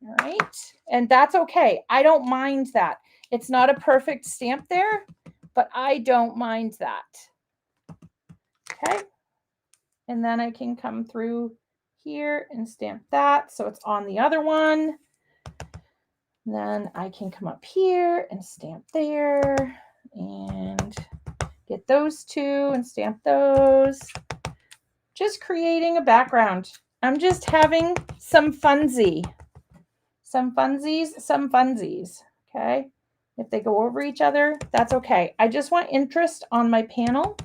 All right. And that's okay. I don't mind that. It's not a perfect stamp there, but I don't mind that. Okay. And then I can come through here and stamp that. So it's on the other one. And then I can come up here and stamp there and get those two and stamp those. Just creating a background. I'm just having some funsies. Okay. If they go over each other, that's okay. I just want interest on my panel.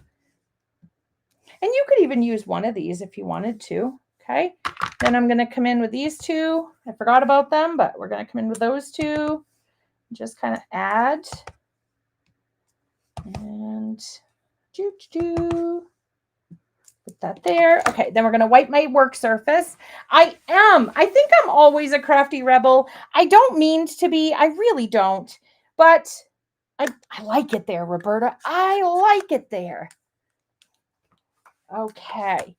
And you could even use one of these if you wanted to. Okay. Then I'm going to come in with these two. I forgot about them, but we're going to come in with those two. Just kind of add. And put that there. Okay, then we're going to wipe my work surface. I think I'm always a crafty rebel. I don't mean to be. I really don't. But I like it there, Roberta. I like it there. Okay,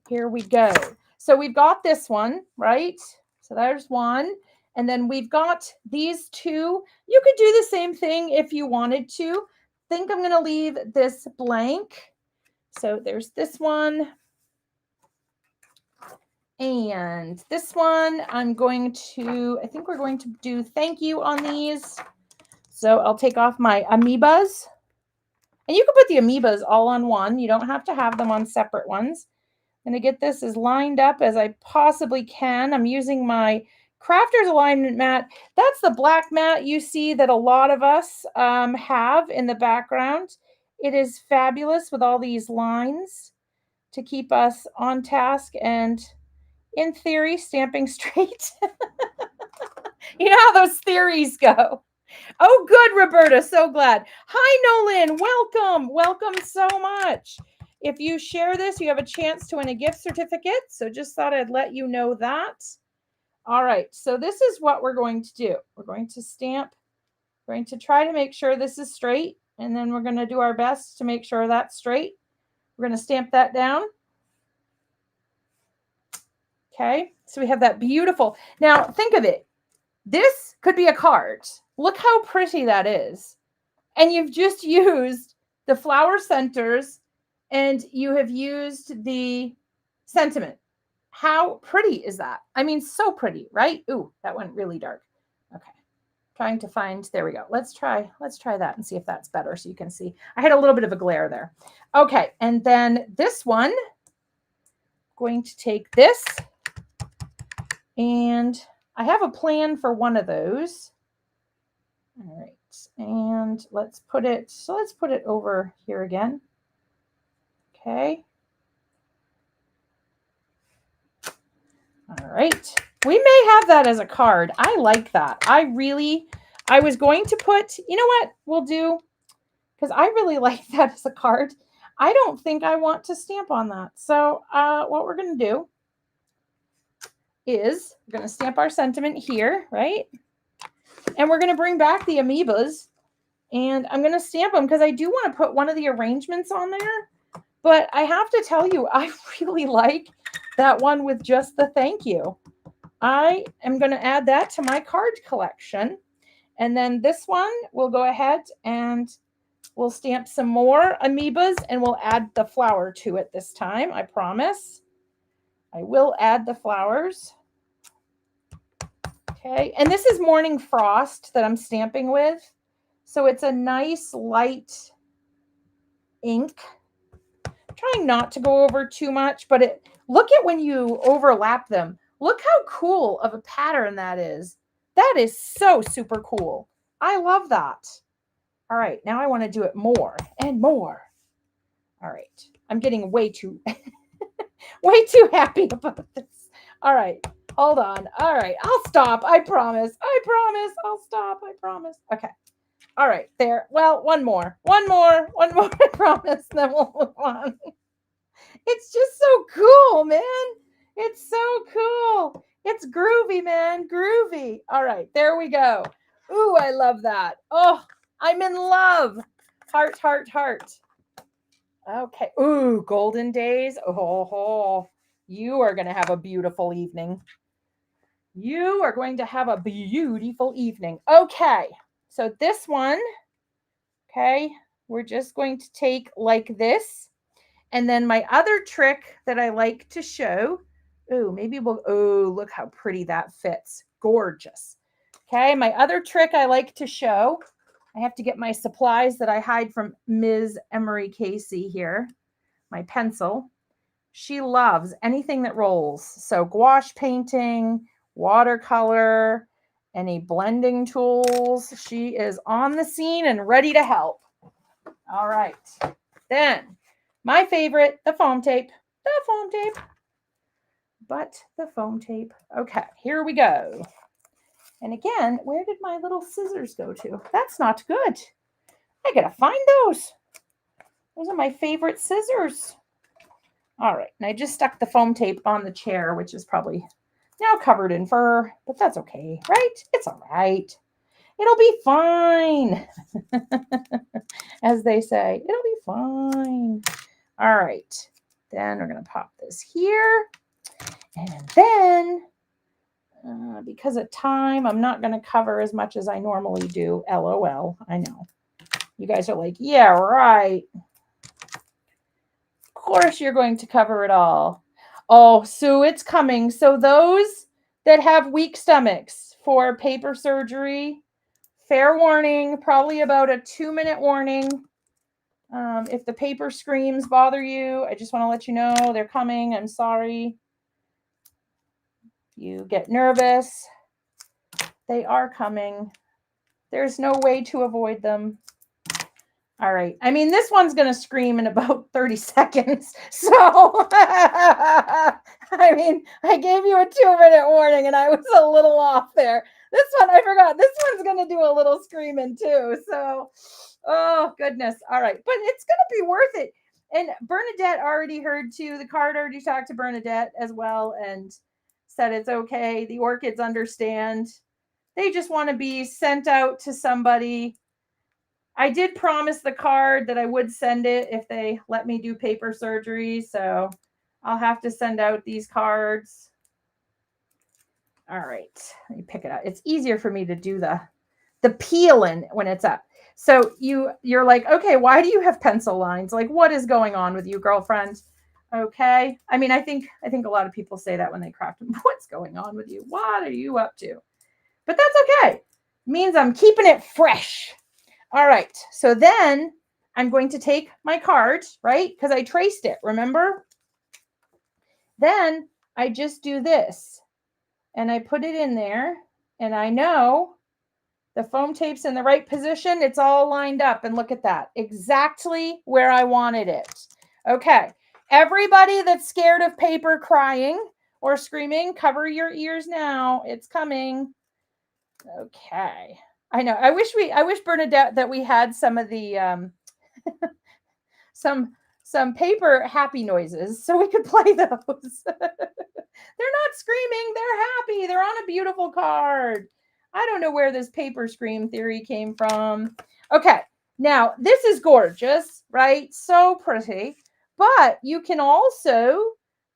here we go. So we've got this one, right? So there's one. And then we've got these two. You could do the same thing if you wanted to. I think I'm going to leave this blank. So there's this one. And this one, I think we're going to do thank you on these. So I'll take off my amoebas. And you can put the amoebas all on one. You don't have to have them on separate ones. I'm going to get this as lined up as I possibly can. I'm using my Crafter's Alignment mat. That's the black mat you see that a lot of us have in the background. It is fabulous with all these lines to keep us on task and, in theory, stamping straight. You know how those theories go. Oh, good, Roberta. So glad. Hi, Nolan. Welcome. Welcome so much. If you share this, you have a chance to win a gift certificate. So just thought I'd let you know that. All right. So this is what we're going to do. We're going to stamp. We're going to try to make sure this is straight. And then we're going to do our best to make sure that's straight. We're going to stamp that down. Okay. So we have that beautiful. Now think of it. This could be a card. Look how pretty that is. And you've just used the flower centers and you have used the sentiment. How pretty is that? I mean, so pretty, right? Ooh, that went really dark. Okay. Trying to find, there we go. Let's try that and see if that's better so you can see. I had a little bit of a glare there. Okay. And then this one, I'm going to take this and I have a plan for one of those. All right. And let's put it over here again. Okay. All right. We may have that as a card. I like that. I was going to put, you know what we'll do? Because I really like that as a card. I don't think I want to stamp on that. So what we're going to do is we're going to stamp our sentiment here, right? And we're going to bring back the amoebas. And I'm going to stamp them because I do want to put one of the arrangements on there. But I have to tell you, I really like that one with just the thank you. I am going to add that to my card collection. And then this one, we'll go ahead and we'll stamp some more amoebas and we'll add the flower to it this time. I promise. I will add the flowers. Okay. And this is Morning Frost that I'm stamping with. So it's a nice light ink. Trying not to go over too much, but look at when you overlap them. Look how cool of a pattern that is. That is so super cool. I love that. All right, now I want to do it more and more. All right, I'm getting way too way too happy about this. All right, hold on. All right, I'll stop. I promise. I promise. I'll stop. I promise. Okay. All right, there. Well, one more. I promise. Then we'll move on. It's just so cool, man. It's so cool. It's groovy, man. Groovy. All right, there we go. Ooh, I love that. Oh, I'm in love. Heart, heart, heart. Okay. Ooh, golden days. Oh, you are going to have a beautiful evening. You are going to have a beautiful evening. Okay. So this one, okay, we're just going to take like this. And then my other trick that I like to show, look how pretty that fits. Gorgeous. Okay, my other trick I like to show, I have to get my supplies that I hide from Ms. Emery Casey here, my pencil. She loves anything that rolls. So gouache painting, watercolor, any blending tools. She is on the scene and ready to help. All right, then my favorite, the foam tape. The foam tape. Okay, here we go. And again, where did my little scissors go to? That's not good. I gotta find those. Those are my favorite scissors. All right, and I just stuck the foam tape on the chair, which is probably now covered in fur, but that's okay, right? It's all right. It'll be fine. As they say, it'll be fine. All right, then we're going to pop this here. And then, because of time, I'm not going to cover as much as I normally do. LOL, I know. You guys are like, yeah, right. Of course you're going to cover it all. Oh, Sue, it's coming. So those that have weak stomachs for paper surgery, fair warning, probably about a 2-minute warning. If the paper screams bother you, I just want to let you know they're coming. I'm sorry. You get nervous. They are coming. There's no way to avoid them. All right. I mean, this one's going to scream in about 30 seconds. So, I mean, I gave you a 2-minute warning and I was a little off there. This one, I forgot. This one's going to do a little screaming too. So, oh, goodness. All right. But it's going to be worth it. And Bernadette already heard too. The card already talked to Bernadette as well and said it's okay. The orchids understand. They just want to be sent out to somebody. I did promise the card that I would send it if they let me do paper surgery. So I'll have to send out these cards. All right, let me pick it up. It's easier for me to do the peeling when it's up. So you're like, okay, why do you have pencil lines? Like, what is going on with you, girlfriend? Okay. I mean, I think a lot of people say that when they craft them. What's going on with you? What are you up to? But that's okay. It means I'm keeping it fresh. All right. So then I'm going to take my card, right? Because I traced it, remember? Then I just do this and I put it in there and I know the foam tape's in the right position. It's all lined up and look at that. Exactly where I wanted it. Okay. Everybody that's scared of paper crying or screaming, cover your ears now. It's coming. Okay. I know. I wish Bernadette that we had some of the some paper happy noises so we could play those. They're not screaming, they're happy. They're on a beautiful card. I don't know where this paper scream theory came from. Okay. Now, this is gorgeous, right? So pretty. But you can also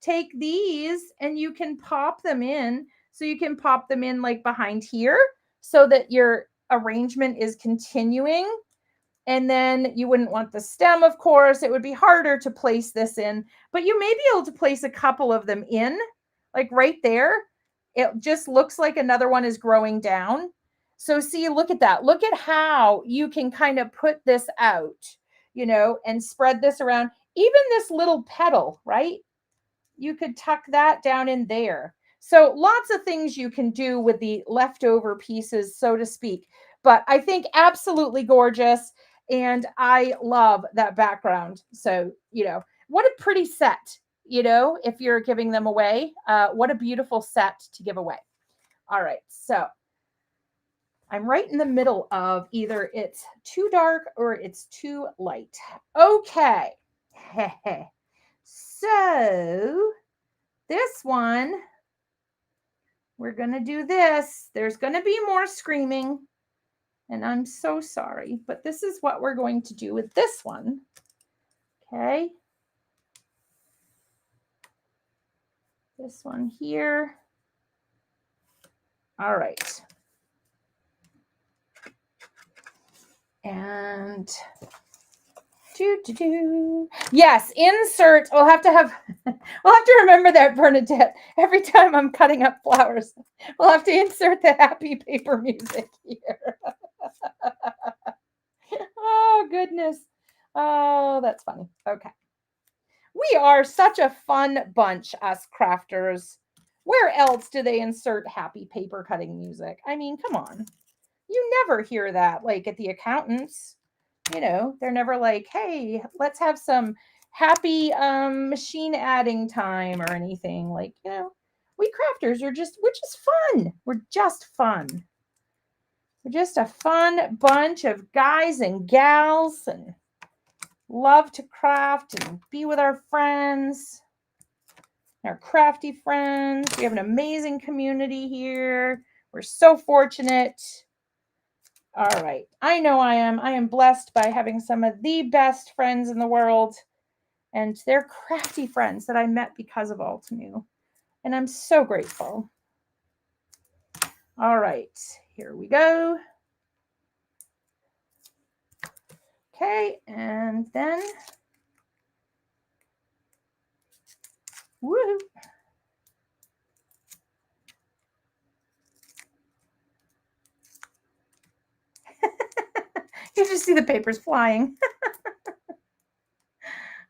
take these and you can pop them in. So you can pop them in like behind here so that your arrangement is continuing. And then you wouldn't want the stem, of course. It would be harder to place this in, but you may be able to place a couple of them in, like right there. It just looks like another one is growing down. So see, look at that. Look at how you can kind of put this out, and spread this around. Even this little petal, right? You could tuck that down in there. So lots of things you can do with the leftover pieces, so to speak. But I think absolutely gorgeous. And I love that background. So, what a pretty set, if you're giving them away. What a beautiful set to give away. All right. So I'm right in the middle of either it's too dark or it's too light. Okay. So this one, we're going to do this. There's going to be more screaming, and I'm so sorry, but this is what we're going to do with this one. Okay. This one here. All right. And yes, insert. We'll have to remember that, Bernadette. Every time I'm cutting up flowers, we'll have to insert the happy paper music here. Oh, goodness. Oh, that's funny. Okay. We are such a fun bunch, us crafters. Where else do they insert happy paper cutting music? I mean, come on. You never hear that, like at the accountants. They're never like, hey, let's have some happy machine adding time or anything. Like, we crafters we're just fun. We're just fun. We're just a fun bunch of guys and gals and love to craft and be with our friends, our crafty friends. We have an amazing community here. We're so fortunate. All right. I know I am. I am blessed by having some of the best friends in the world, and they're crafty friends that I met because of Altenew. And I'm so grateful. All right. Here we go. Okay. And then, woo. You just see the papers flying.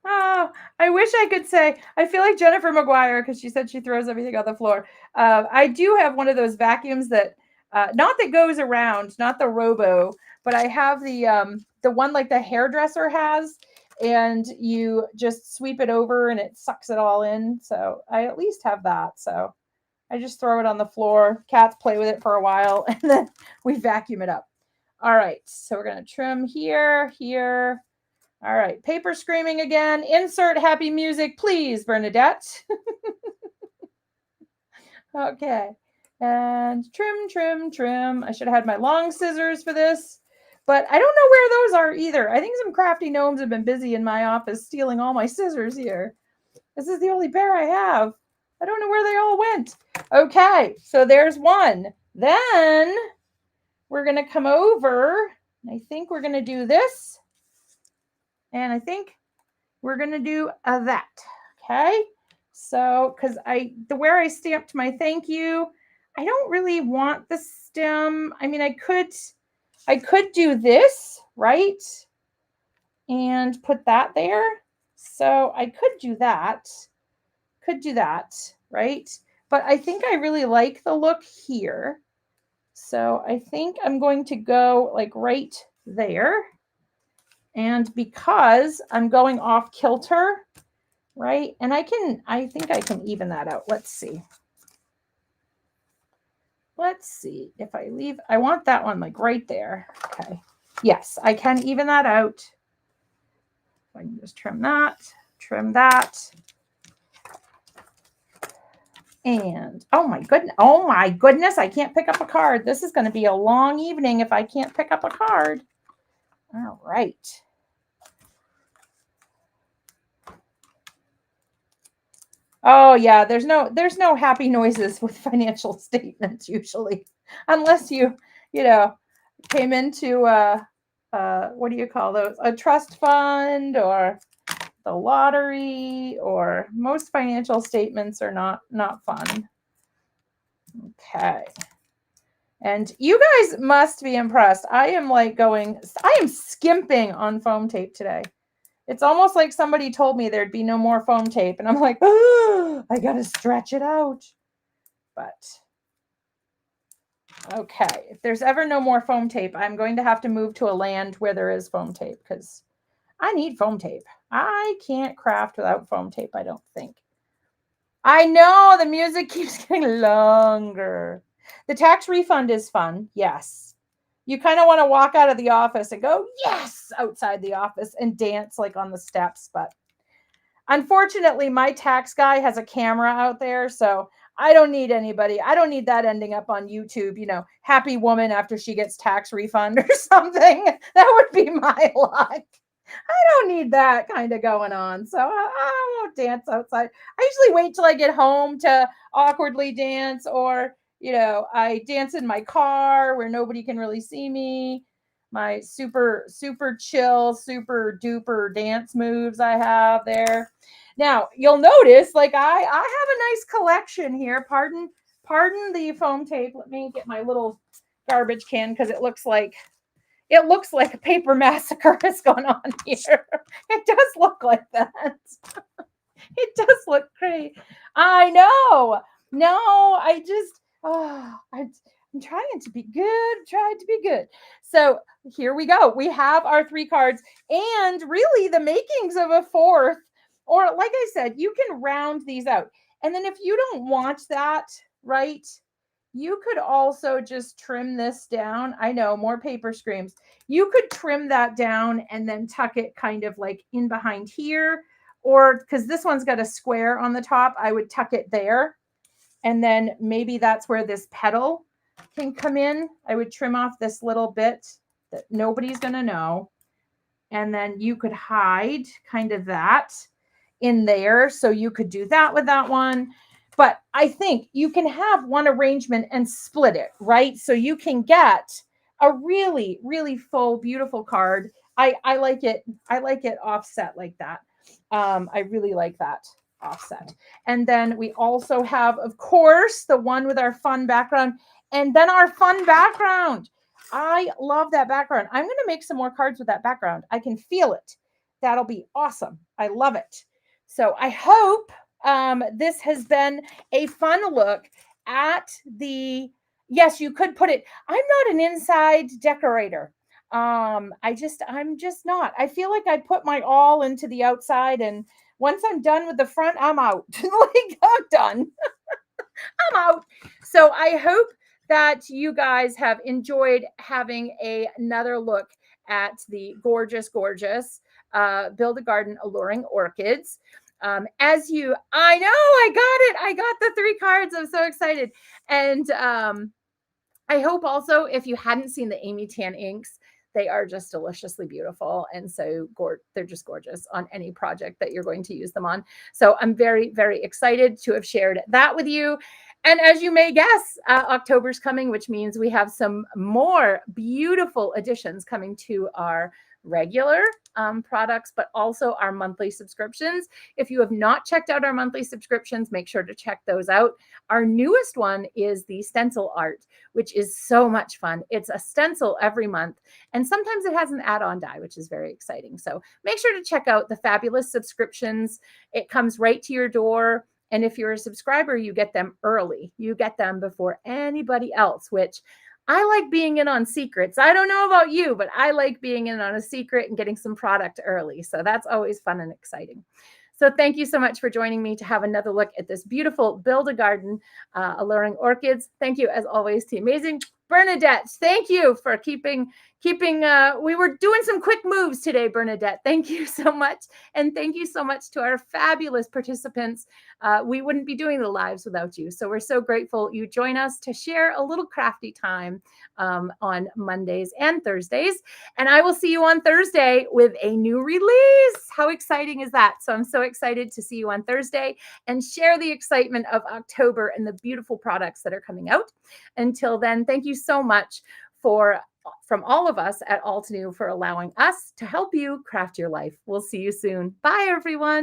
Oh, I wish I could say, I feel like Jennifer McGuire because she said she throws everything on the floor. I do have one of those vacuums that, not that goes around, not the Robo, but I have the one like the hairdresser has, and you just sweep it over and it sucks it all in. So I at least have that. So I just throw it on the floor. Cats play with it for a while, and then we vacuum it up. All right, so we're going to trim here, here. All right, paper screaming again. Insert happy music, please, Bernadette. Okay, and trim, trim, trim. I should have had my long scissors for this, but I don't know where those are either. I think some crafty gnomes have been busy in my office stealing all my scissors here. This is the only pair I have. I don't know where they all went. Okay, so there's one. Then we're going to come over. I think we're going to do this. And I think we're going to do that. Okay. So, because where I stamped my thank you, I don't really want the stem. I mean, I could do this, right? And put that there. So I could do that. Right? But I think I really like the look here. So I think I'm going to go like right there. And because I'm going off kilter, right? And I think I can even that out. Let's see. Let's see if I leave, I want that one like right there. Okay. Yes, I can even that out. I can just trim that. And oh my goodness, I can't pick up a card. This is going to be a long evening if I can't pick up a card. All right. Oh yeah, there's no happy noises with financial statements usually, unless you came into what do you call those? A trust fund or the lottery, or most financial statements are not fun. Okay. And you guys must be impressed. I am skimping on foam tape today. It's almost like somebody told me there'd be no more foam tape. And I'm like, oh, I got to stretch it out. But Okay, if there's ever no more foam tape, I'm going to have to move to a land where there is foam tape because I need foam tape. I can't craft without foam tape, I don't think. I know the music keeps getting longer. The tax refund is fun. Yes. You kind of want to walk out of the office and go, yes, outside the office and dance like on the steps. But unfortunately, my tax guy has a camera out there. So I don't need anybody. I don't need that ending up on YouTube, happy woman after she gets tax refund or something. That would be my luck. I don't need that kind of going on. So I won't dance outside. I usually wait till I get home to awkwardly dance, or, I dance in my car where nobody can really see me. My super, super chill, super duper dance moves I have there. Now, you'll notice, like, I have a nice collection here. Pardon the foam tape. Let me get my little garbage can because it looks like a paper massacre has gone on here. It does look like that. It does look great. I know. No, I'm trying to be good. So here we go. We have our 3 cards and really the makings of a 4th, or like I said, you can round these out. And then if you don't want that, right, you could also just trim this down. I know, more paper screams. You could trim that down and then tuck it kind of like in behind here, or because this one's got a square on the top, I would tuck it there. And then maybe that's where this petal can come in. I would trim off this little bit that nobody's going to know. And then you could hide kind of that in there. So you could do that with that one. But I think you can have one arrangement and split it, right? So you can get a really, really full, beautiful card. I like it. I like it offset like that. I really like that offset. And then we also have, of course, the one with our fun background, and then our fun background. I love that background. I'm going to make some more cards with that background. I can feel it. That'll be awesome. I love it. So I hope this has been a fun look at yes, you could put it. I'm not an inside decorator. I'm just not. I feel like I put my all into the outside, and once I'm done with the front, I'm out. Like, I'm done. I'm out. So I hope that you guys have enjoyed having another look at the gorgeous Build-A-Garden Alluring Orchids. I know I got the 3 cards. I'm so excited. And I hope also, if you hadn't seen the Amy Tan inks, they are just deliciously beautiful. And so they're just gorgeous on any project that you're going to use them on. So I'm very, very excited to have shared that with you. And as you may guess, October's coming, which means we have some more beautiful additions coming to our regular products, but also our monthly subscriptions. If you have not checked out our monthly subscriptions, make sure to check those out. Our newest one is the stencil art, which is so much fun. It's a stencil every month, and sometimes it has an add-on die, which is very exciting. So make sure to check out the fabulous subscriptions. It comes right to your door. And if you're a subscriber, you get them early. You get them before anybody else, which I like being in on secrets. I don't know about you, but I like being in on a secret and getting some product early. So that's always fun and exciting. So thank you so much for joining me to have another look at this beautiful Build-A-Garden Alluring Orchids. Thank you, as always, to amazing Bernadette. Thank you for keeping, we were doing some quick moves today, Bernadette. Thank you so much. And thank you so much to our fabulous participants. We wouldn't be doing the lives without you. So we're so grateful you join us to share a little crafty time on Mondays and Thursdays. And I will see you on Thursday with a new release. How exciting is that? So I'm so excited to see you on Thursday and share the excitement of October and the beautiful products that are coming out. Until then, thank you so much from all of us at Altenew for allowing us to help you craft your life. We'll see you soon. Bye, everyone.